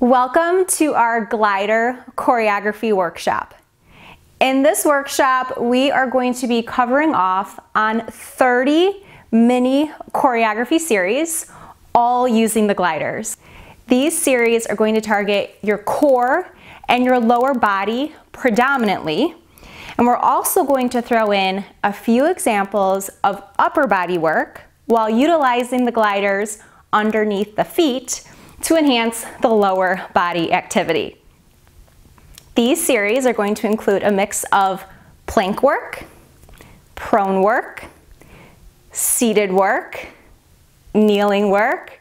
Welcome to our glider choreography workshop. In this workshop, we are going to be covering off on 30 mini choreography series, all using the gliders. These series are going to target your core and your lower body predominantly. And we're also going to throw in a few examples of upper body work while utilizing the gliders underneath the feet to enhance the lower body activity. These series are going to include a mix of plank work, prone work, seated work, kneeling work,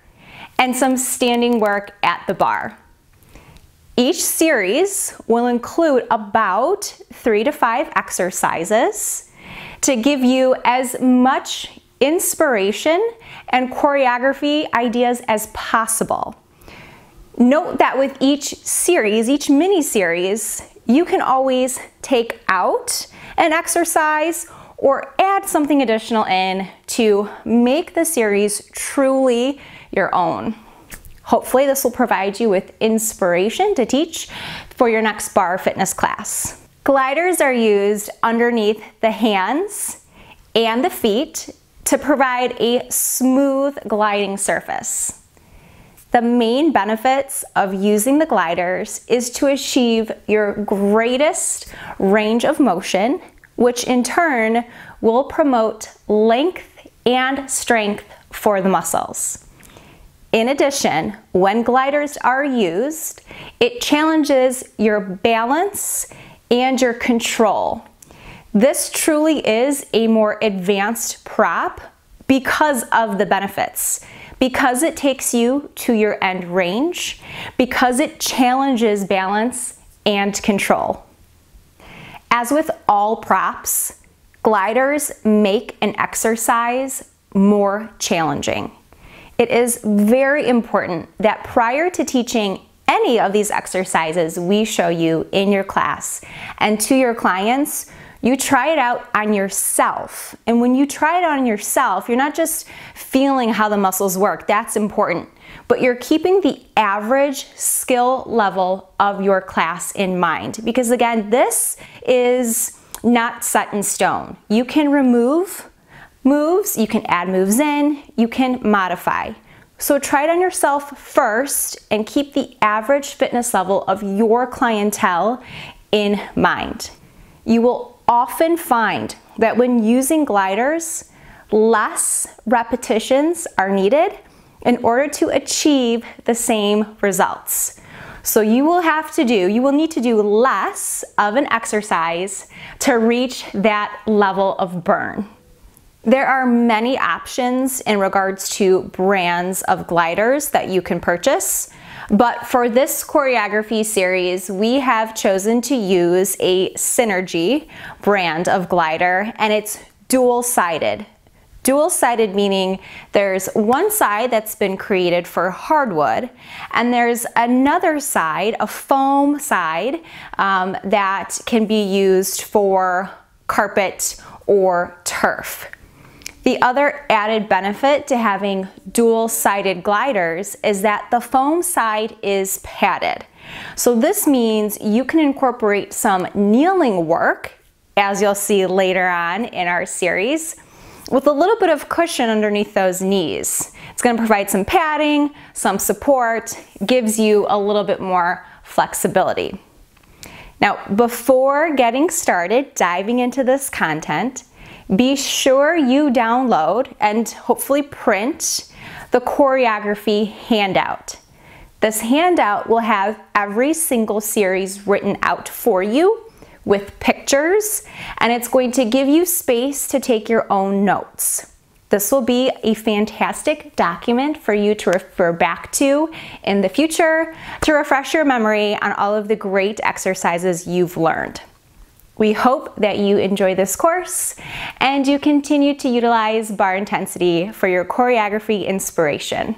and some standing work at the bar. Each series will include about 3 to 5 exercises to give you as much inspiration and choreography ideas as possible. Note that with each series, each mini series, you can always take out an exercise or add something additional in to make the series truly your own. Hopefully this will provide you with inspiration to teach for your next bar fitness class. Gliders are used underneath the hands and the feet to provide a smooth gliding surface. The main benefits of using the gliders is to achieve your greatest range of motion, which in turn will promote length and strength for the muscles. In addition, when gliders are used, it challenges your balance and your control. This truly is a more advanced prop because of the benefits. Because it takes you to your end range, because it challenges balance and control. As with all props, gliders make an exercise more challenging. It is very important that prior to teaching any of these exercises we show you in your class and to your clients, you try it out on yourself. And when you try it on yourself, you're not just feeling how the muscles work, that's important, but you're keeping the average skill level of your class in mind. Because again, this is not set in stone. You can remove moves, you can add moves in, you can modify. So try it on yourself first and keep the average fitness level of your clientele in mind. You will often find that when using gliders, less repetitions are needed in order to achieve the same results. So you will need to do less of an exercise to reach that level of burn. There are many options in regards to brands of gliders that you can purchase. But for this choreography series, we have chosen to use a Synergy brand of glider, and it's dual-sided. Dual-sided meaning there's one side that's been created for hardwood, and there's another side, a foam side, that can be used for carpet or turf. The other added benefit to having dual-sided gliders is that the foam side is padded. So this means you can incorporate some kneeling work, as you'll see later on in our series, with a little bit of cushion underneath those knees. It's going to provide some padding, some support, gives you a little bit more flexibility. Now, before getting started diving into this content, be sure you download and hopefully print the choreography handout. This handout will have every single series written out for you with pictures, and it's going to give you space to take your own notes. This will be a fantastic document for you to refer back to in the future to refresh your memory on all of the great exercises you've learned. We hope that you enjoy this course and you continue to utilize Barre Intensity for your choreography inspiration.